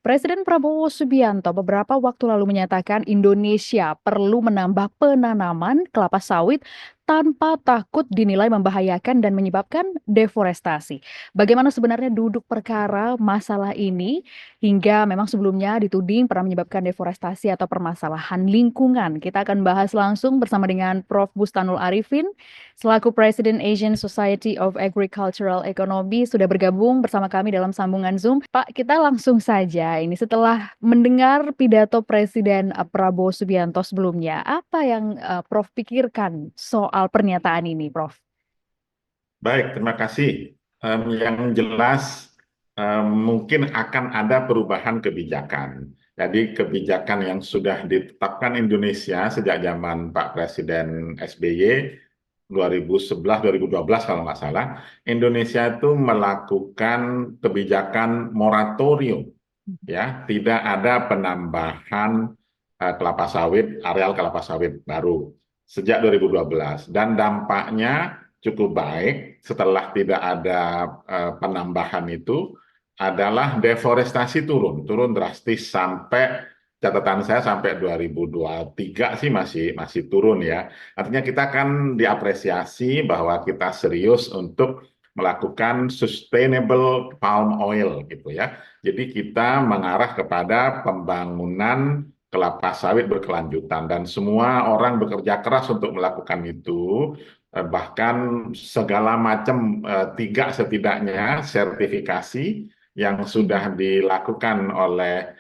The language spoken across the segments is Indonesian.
Presiden Prabowo Subianto beberapa waktu lalu menyatakan Indonesia perlu menambah penanaman kelapa sawit tanpa takut dinilai membahayakan dan menyebabkan deforestasi. Bagaimana sebenarnya duduk perkara masalah ini hingga memang sebelumnya dituding pernah menyebabkan deforestasi atau permasalahan lingkungan. Kita akan bahas langsung bersama dengan Prof. Bustanul Arifin selaku Presiden Asian Society of Agricultural Economy sudah bergabung bersama kami dalam sambungan Zoom. Pak, kita langsung saja ini setelah mendengar pidato Presiden Prabowo Subianto sebelumnya, apa yang Prof pikirkan soal pernyataan ini, Prof? Baik, terima kasih. Yang jelas, mungkin akan ada perubahan kebijakan. Jadi kebijakan yang sudah ditetapkan Indonesia sejak zaman Pak Presiden SBY 2011-2012 kalau nggak salah, Indonesia itu melakukan kebijakan moratorium, ya, tidak ada penambahan kelapa sawit, areal kelapa sawit baru sejak 2012, dan dampaknya cukup baik setelah tidak ada penambahan itu adalah deforestasi turun drastis sampai catatan saya sampai 2023 sih masih turun ya. Artinya kita kan diapresiasi bahwa kita serius untuk melakukan sustainable palm oil gitu ya. Jadi kita mengarah kepada pembangunan kelapa sawit berkelanjutan dan semua orang bekerja keras untuk melakukan itu. Bahkan segala macam tiga setidaknya sertifikasi yang sudah dilakukan oleh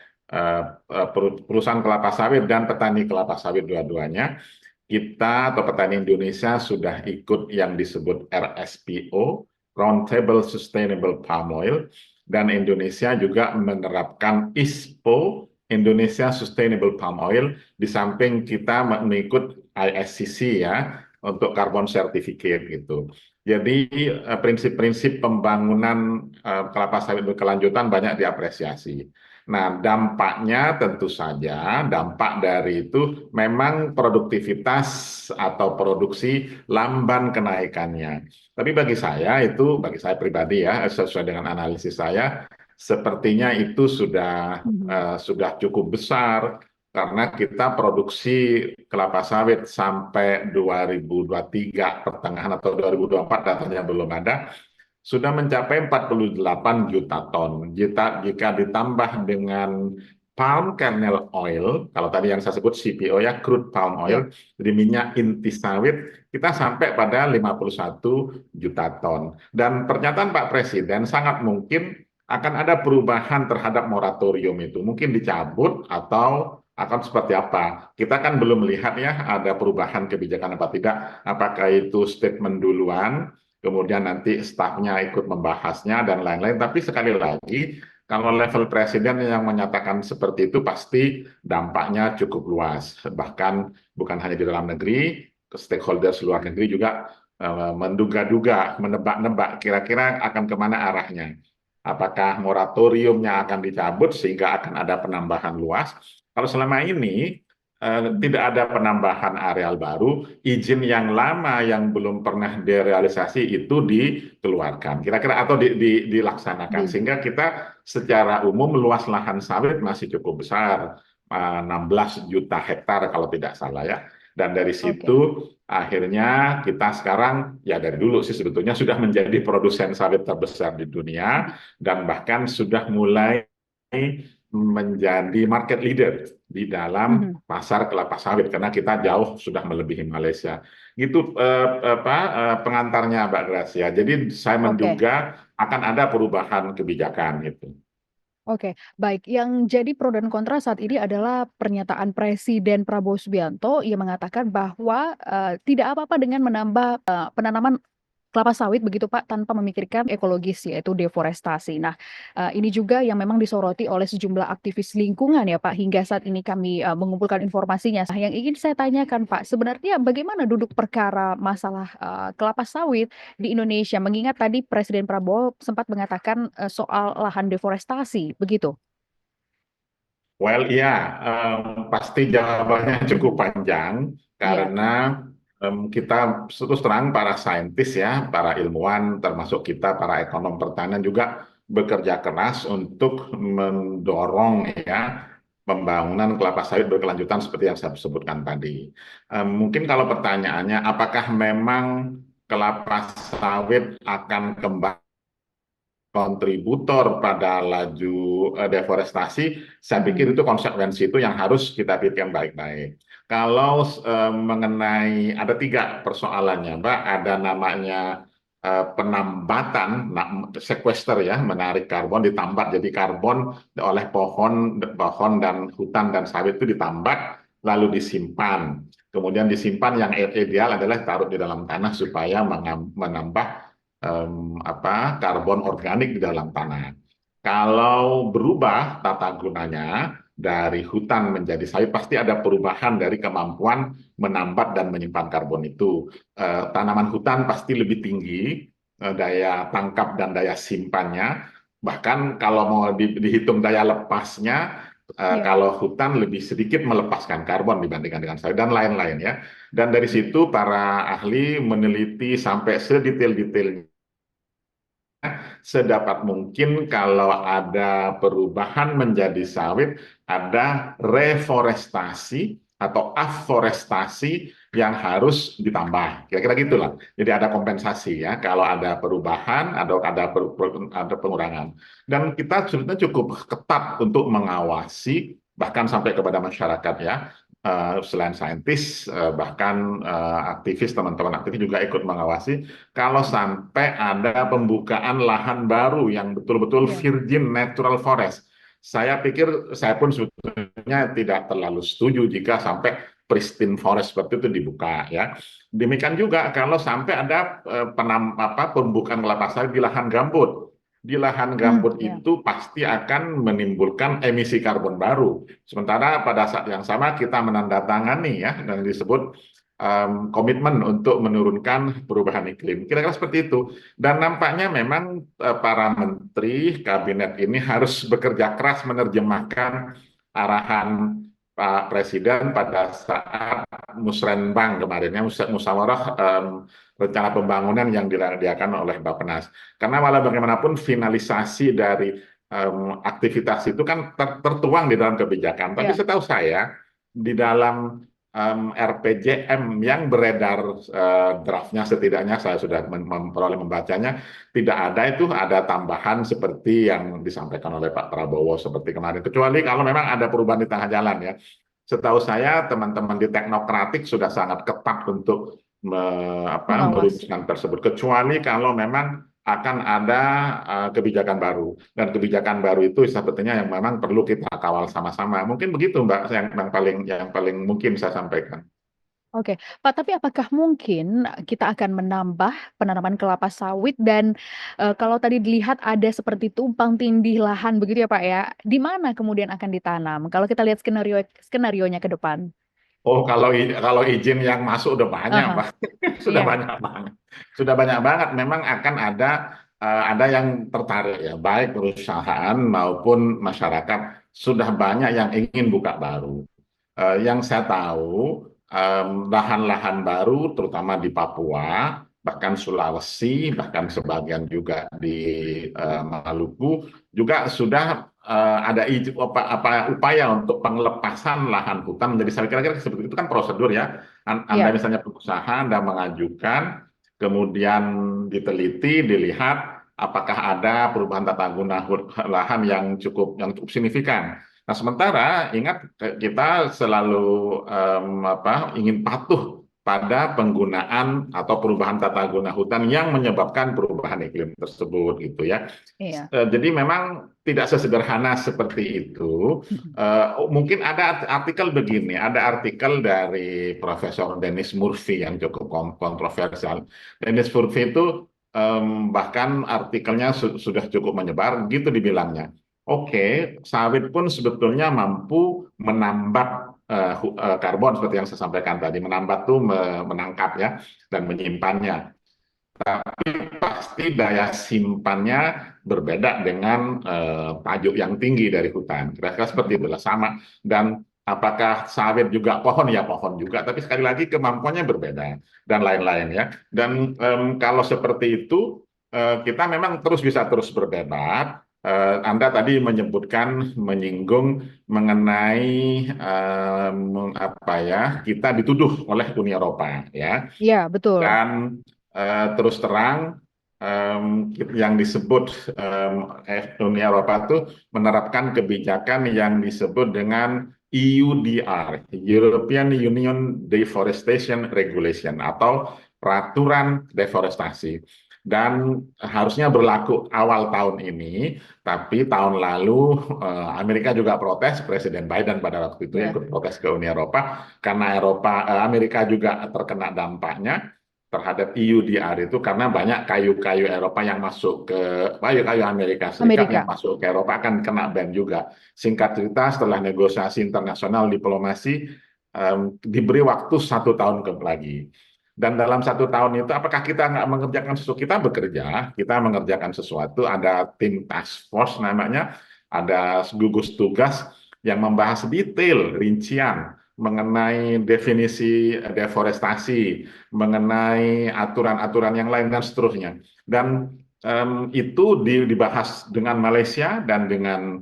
perusahaan kelapa sawit dan petani kelapa sawit dua-duanya. Kita atau petani Indonesia sudah ikut yang disebut RSPO, Roundtable Sustainable Palm Oil, dan Indonesia juga menerapkan ISPO, Indonesia Sustainable Palm Oil, di samping kita mengikut ISCC ya, untuk carbon certificate gitu. Jadi prinsip-prinsip pembangunan kelapa sawit berkelanjutan banyak diapresiasi. Nah, dampaknya tentu saja, dampak dari itu memang produktivitas atau produksi lamban kenaikannya. Tapi bagi saya pribadi ya, sesuai dengan analisis saya, sepertinya itu sudah cukup besar karena kita produksi kelapa sawit sampai 2023 pertengahan atau 2024 datanya belum ada, sudah mencapai 48 juta ton. Jika ditambah dengan palm kernel oil, kalau tadi yang saya sebut CPO ya, crude palm Ya. oil, jadi minyak inti sawit, kita sampai pada 51 juta ton. Dan pernyataan Pak Presiden sangat mungkin akan ada perubahan terhadap moratorium itu. Mungkin dicabut atau akan seperti apa. Kita kan belum melihat ya ada perubahan kebijakan apa tidak. Apakah itu statement duluan, kemudian nanti stafnya ikut membahasnya dan lain-lain. Tapi sekali lagi, kalau level presiden yang menyatakan seperti itu pasti dampaknya cukup luas. Bahkan bukan hanya di dalam negeri, stakeholders luar negeri juga menduga-duga, menebak-nebak kira-kira akan kemana arahnya. Apakah moratoriumnya akan dicabut sehingga akan ada penambahan luas? Kalau selama ini tidak ada penambahan areal baru, izin yang lama yang belum pernah direalisasi itu dikeluarkan, kira-kira atau dilaksanakan, Di. sehingga kita secara umum luas lahan sawit masih cukup besar, 16 juta hektar kalau tidak salah ya. Dan dari Oke. situ akhirnya kita sekarang ya dari dulu sih sebetulnya sudah menjadi produsen sawit terbesar di dunia dan bahkan sudah mulai menjadi market leader di dalam Mhm. pasar kelapa sawit karena kita jauh sudah melebihi Malaysia. Gitu pengantarnya Mbak Gracia. Jadi saya Oke. menduga akan ada perubahan kebijakan gitu. Oke, baik. Yang jadi pro dan kontra saat ini adalah pernyataan Presiden Prabowo Subianto yang mengatakan bahwa tidak apa-apa dengan menambah penanaman kelapa sawit begitu Pak tanpa memikirkan ekologis yaitu deforestasi. Nah, ini juga yang memang disoroti oleh sejumlah aktivis lingkungan ya Pak hingga saat ini kami mengumpulkan informasinya. Nah, yang ingin saya tanyakan Pak, sebenarnya bagaimana duduk perkara masalah kelapa sawit di Indonesia mengingat tadi Presiden Prabowo sempat mengatakan soal lahan deforestasi begitu? Well, iya, pasti jawabannya cukup panjang Iya. karena kita terus terang para saintis ya, para ilmuwan termasuk kita para ekonom pertanian juga bekerja keras untuk mendorong ya pembangunan kelapa sawit berkelanjutan seperti yang saya sebutkan tadi. Mungkin kalau pertanyaannya, apakah memang kelapa sawit akan kembali kontributor pada laju deforestasi, saya pikir Mhm. itu konsekuensi itu yang harus kita pikirkan baik-baik. Kalau mengenai ada tiga persoalannya, Mbak, ada namanya penambatan, sequester ya, menarik karbon, ditambat jadi karbon oleh pohon, pohon dan hutan dan sawit itu ditambat lalu disimpan. Kemudian disimpan yang ideal adalah taruh di dalam tanah supaya menambah karbon organik di dalam tanah. Kalau berubah tata gunanya dari hutan menjadi sawit, pasti ada perubahan dari kemampuan menambat dan menyimpan karbon itu. Tanaman hutan pasti lebih tinggi daya tangkap dan daya simpannya. Bahkan kalau mau dihitung daya lepasnya, Iya. kalau hutan lebih sedikit melepaskan karbon dibandingkan dengan sawit dan lain-lain ya. Dan dari situ para ahli meneliti sampai sedetail-detailnya sedapat mungkin kalau ada perubahan menjadi sawit, ada reforestasi atau afforestasi yang harus ditambah. Kira-kira gitulah. Jadi ada kompensasi ya kalau ada perubahan, ada pengurangan. Dan kita sebetulnya cukup ketat untuk mengawasi bahkan sampai kepada masyarakat ya. Selain saintis, bahkan aktivis, teman-teman aktivis juga ikut mengawasi kalau sampai ada pembukaan lahan baru yang betul-betul Iya. virgin natural forest. Saya pikir saya pun sebetulnya tidak terlalu setuju jika sampai pristine forest seperti itu dibuka ya. Demikian juga kalau sampai ada pembukaan kelapa sawit di lahan gambut. Di lahan gambut Iya. itu pasti akan menimbulkan emisi karbon baru. Sementara pada saat yang sama kita menandatangani ya yang disebut komitmen untuk menurunkan perubahan iklim. Kira-kira seperti itu. Dan nampaknya memang para menteri kabinet ini harus bekerja keras menerjemahkan arahan Pak Presiden pada saat Musrenbang kemarin, ya, musyawarah rencana pembangunan yang diadakan oleh Bappenas. Karena walau bagaimanapun finalisasi dari aktivitas itu kan tertuang di dalam kebijakan. Tapi Iya. setahu saya di dalam RPJM yang beredar draftnya, setidaknya saya sudah memperoleh membacanya, tidak ada itu ada tambahan seperti yang disampaikan oleh Pak Prabowo seperti kemarin, kecuali kalau memang ada perubahan di tengah jalan ya. Setahu saya teman-teman di teknokratik sudah sangat ketat untuk Mengawasi. merumuskan tersebut, kecuali kalau memang akan ada kebijakan baru, dan kebijakan baru itu sepertinya yang memang perlu kita kawal sama-sama. Mungkin begitu Mbak, yang paling mungkin saya sampaikan. Oke, Pak, tapi apakah mungkin kita akan menambah penanaman kelapa sawit dan, kalau tadi dilihat ada seperti tumpang tindih lahan begitu ya, Pak, ya, di mana kemudian akan ditanam? Kalau kita lihat skenarionya ke depan? Oh, kalau izin yang masuk udah banyak, Ah Mbak. Sudah iya. banyak banget. Sudah banyak banget. Memang akan ada yang tertarik ya, baik perusahaan maupun masyarakat sudah banyak yang ingin buka baru. Yang saya tahu lahan-lahan baru terutama di Papua, bahkan Sulawesi, bahkan sebagian juga di Maluku juga sudah ada upaya untuk pengelepasan lahan hutan menjadi sawit. Kira-kira seperti itu kan prosedur ya. Anda Iya. misalnya pengusaha, Anda mengajukan, kemudian diteliti, dilihat apakah ada perubahan tata guna lahan yang cukup signifikan. Nah, sementara ingat kita selalu ingin patuh pada penggunaan atau perubahan tata guna hutan yang menyebabkan perubahan iklim tersebut gitu ya. Iya. Jadi memang tidak sesederhana seperti itu. Mhm. Mungkin ada artikel begini, ada artikel dari Profesor Dennis Murphy yang cukup kontroversial. Dennis Murphy itu bahkan artikelnya sudah cukup menyebar, gitu dibilangnya. Oke, sawit pun sebetulnya mampu menambat karbon seperti yang saya sampaikan tadi. Menambat tuh menangkap ya dan menyimpannya. Tapi pasti daya simpannya berbeda dengan pajuk yang tinggi dari hutan. Kira-kira seperti itulah sama. Dan apakah sawit juga pohon? Ya pohon juga. Tapi sekali lagi kemampuannya berbeda dan lain-lain ya. Dan kalau seperti itu kita memang bisa terus berdebat. Anda tadi menyinggung mengenai apa ya, kita dituduh oleh Uni Eropa, ya. Iya, betul. Dan terus terang yang disebut Uni Eropa itu menerapkan kebijakan yang disebut dengan EUDR, European Union Deforestation Regulation, atau peraturan deforestasi. Dan harusnya berlaku awal tahun ini, tapi tahun lalu Amerika juga protes, Presiden Biden pada waktu itu Iya. ikut protes ke Uni Eropa karena Amerika juga terkena dampaknya terhadap EUDR itu, karena banyak kayu-kayu Eropa yang masuk ke kayu-kayu Amerika Serikat yang Amerika. masuk ke Eropa akan kena ban juga. Singkat cerita, setelah negosiasi internasional diplomasi, diberi waktu 1 tahun lagi. Dan dalam 1 tahun itu, apakah kita nggak mengerjakan sesuatu? Kita bekerja, kita mengerjakan sesuatu. Ada tim task force namanya, ada gugus tugas yang membahas detail, rincian mengenai definisi deforestasi, mengenai aturan-aturan yang lain dan seterusnya. Dan itu dibahas dengan Malaysia dan dengan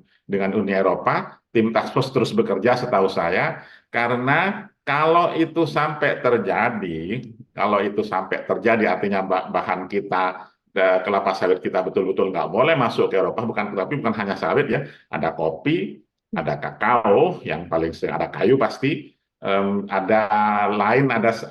Uni Eropa. Tim task force terus bekerja setahu saya, karena kalau itu sampai terjadi artinya bahan kita, kelapa sawit kita betul-betul nggak boleh masuk ke Eropa, bukan hanya sawit ya, ada kopi, ada kakao, yang paling sering ada kayu pasti, ada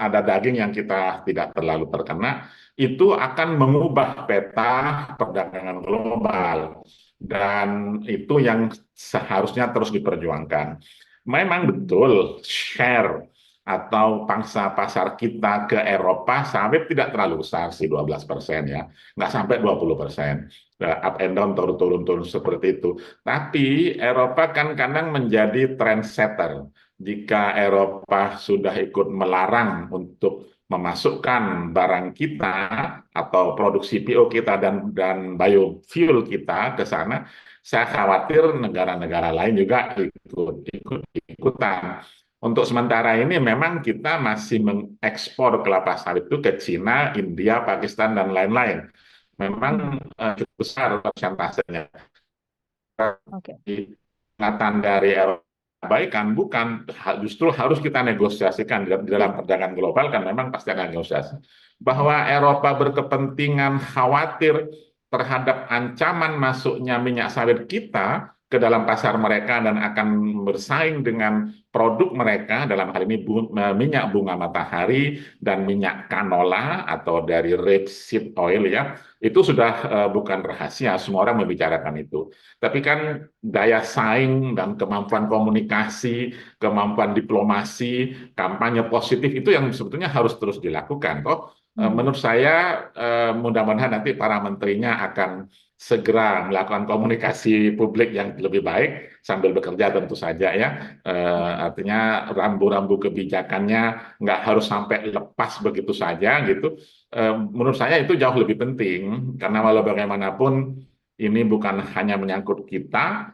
ada daging yang kita tidak terlalu terkena, itu akan mengubah peta perdagangan global, dan itu yang seharusnya terus diperjuangkan. Memang betul, share atau pangsa pasar kita ke Eropa sawit tidak terlalu besar sih, 12% ya, nggak sampai 20%. Up and down, turun-turun seperti itu. Tapi Eropa kan kadang menjadi trendsetter. Jika Eropa sudah ikut melarang untuk memasukkan barang kita atau produk CPO kita dan biofuel kita ke sana, saya khawatir negara-negara lain juga ikutan. Untuk sementara ini memang kita masih mengekspor kelapa sawit itu ke Cina, India, Pakistan, dan lain-lain. Hmm. Memang cukup besar persentasenya. Oke. Ingatan dari Eropa kebaikan, bukan, justru harus kita negosiasikan di Iya. dalam perdagangan global, kan memang pasti ada negosiasi. Hmm. Bahwa Eropa berkepentingan khawatir terhadap ancaman masuknya minyak sawit kita ke dalam pasar mereka dan akan bersaing dengan produk mereka, dalam hal ini minyak bunga matahari dan minyak canola atau dari rapeseed oil ya, itu sudah bukan rahasia, semua orang membicarakan itu. Tapi kan daya saing dan kemampuan komunikasi, kemampuan diplomasi, kampanye positif itu yang sebetulnya harus terus dilakukan. Hmm. Menurut saya mudah-mudahan nanti para menterinya akan segera melakukan komunikasi publik yang lebih baik sambil bekerja tentu saja ya. Artinya rambu-rambu kebijakannya nggak harus sampai lepas begitu saja gitu. Menurut saya itu jauh lebih penting, karena walau bagaimanapun ini bukan hanya menyangkut kita,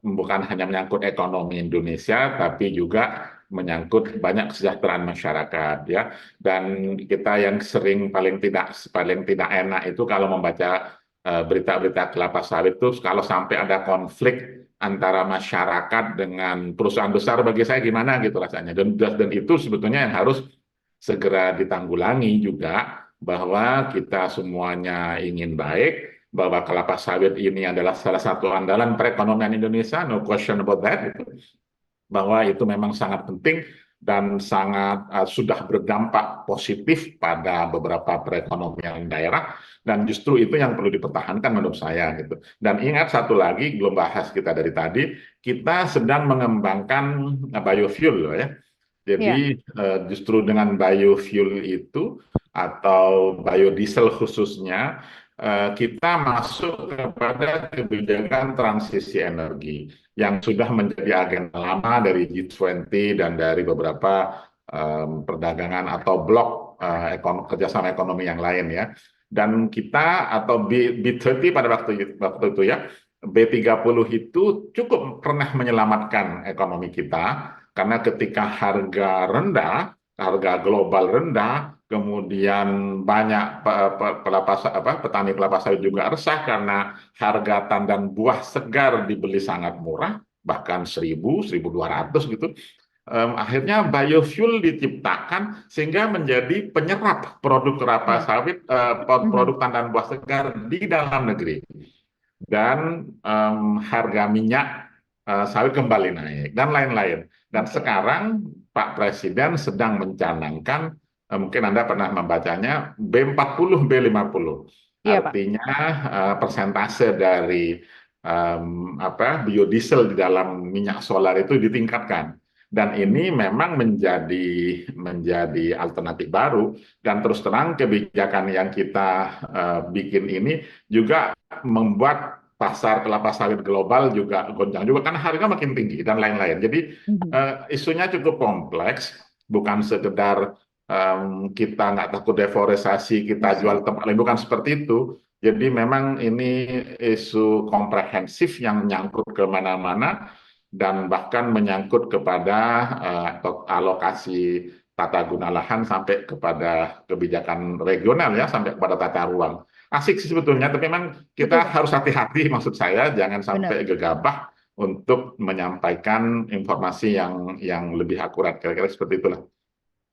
bukan hanya menyangkut ekonomi Indonesia, tapi juga menyangkut banyak kesejahteraan masyarakat ya. Dan kita yang paling tidak enak itu kalau membaca berita-berita kelapa sawit itu, kalau sampai ada konflik antara masyarakat dengan perusahaan besar, bagi saya gimana gitu rasanya. Dan itu sebetulnya yang harus segera ditanggulangi juga, bahwa kita semuanya ingin baik, bahwa kelapa sawit ini adalah salah satu andalan perekonomian Indonesia, no question about that, gitu. Bahwa itu memang sangat penting dan sangat sudah berdampak positif pada beberapa perekonomian daerah, dan justru itu yang perlu dipertahankan menurut saya gitu. Dan ingat satu lagi, belum bahas kita dari tadi, kita sedang mengembangkan biofuel ya. Iya. Jadi justru dengan biofuel itu atau biodiesel khususnya, kita masuk kepada kebijakan transisi energi yang sudah menjadi agenda lama dari G20 dan dari beberapa perdagangan atau blok kerjasama ekonomi yang lain ya. Dan kita atau B30 pada waktu itu ya, B30 itu cukup pernah menyelamatkan ekonomi kita, karena ketika harga global rendah, kemudian banyak petani kelapa sawit juga resah karena harga tandan buah segar dibeli sangat murah, bahkan 1.000, 1.200 gitu. Akhirnya biofuel diciptakan sehingga menjadi penyerap produk kelapa Ya. sawit, Mhm. produk tandan buah segar di dalam negeri. Dan harga minyak sawit kembali naik dan lain-lain. Dan Oke. sekarang Pak Presiden sedang mencanangkan, mungkin Anda pernah membacanya, B40 B50. Iya, Pak. Artinya persentase dari biodiesel di dalam minyak solar itu ditingkatkan. Dan Mhm. ini memang menjadi alternatif baru. Dan terus terang kebijakan yang kita bikin ini juga membuat pasar kelapa sawit global juga gonjang juga karena harganya makin tinggi dan lain-lain. Jadi Mhm. isunya cukup kompleks, bukan sekedar kita nggak takut deforestasi, kita jual tempat lain, bukan seperti itu. Jadi memang ini isu komprehensif yang menyangkut ke mana-mana dan bahkan menyangkut kepada alokasi tata guna lahan sampai kepada kebijakan regional ya, sampai kepada tata ruang. Asik sih sebetulnya, tapi memang Betul, kita Pak. harus hati-hati maksud saya, jangan Benar. sampai gegabah untuk menyampaikan informasi yang lebih akurat. Kira-kira seperti itulah.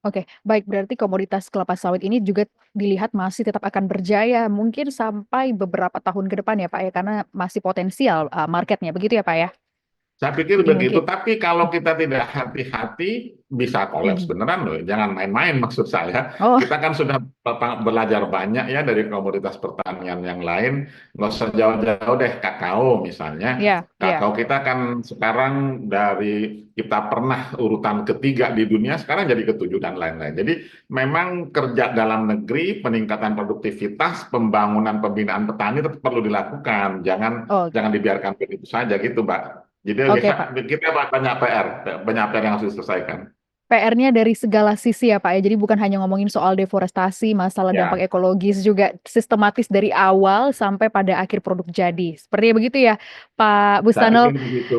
Oke, baik berarti komoditas kelapa sawit ini juga dilihat masih tetap akan berjaya mungkin sampai beberapa tahun ke depan ya, Pak, ya? Karena masih potensial, market-nya begitu ya, Pak, ya? Saya pikir Jadi begitu, mungkin tapi kalau kita tidak hati-hati bisa kolaps mhm. beneran loh. Jangan main-main maksud saya. Oh, Kita kan sudah belajar banyak ya dari komoditas pertanian yang lain. Nggak usah jauh-jauh deh, kakao misalnya. iya iya. Kakao kita kan sekarang dari kita pernah urutan ketiga di dunia, sekarang jadi ketujuh dan lain-lain. Jadi memang kerja dalam negeri, peningkatan produktivitas, pembangunan pembinaan petani tetap perlu dilakukan. Jangan Oke jangan dibiarkan begitu saja gitu, Mbak. Jadi oke, lihat Pak. kita banyak PR yang harus diselesaikan. PR-nya dari segala sisi ya, Pak, ya? Jadi bukan hanya ngomongin soal deforestasi, masalah dampak Ya, ekologis, juga sistematis dari awal sampai pada akhir produk jadi. Sepertinya begitu ya, Pak saya Bustanul? pikir begitu.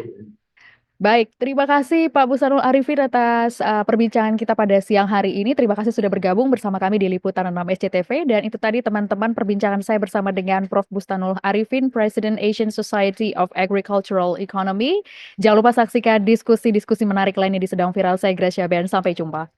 Baik, terima kasih Pak Busanul Arifin atas, perbincangan kita pada siang hari ini. Terima kasih sudah bergabung bersama kami di Liputan 6 SCTV dan itu tadi teman-teman perbincangan saya bersama dengan Prof. Bustanul Arifin, President Asian Society of Agricultural Economy. Jangan lupa saksikan diskusi-diskusi menarik lainnya di Sedang Viral. Saya Gracia Ben, sampai jumpa.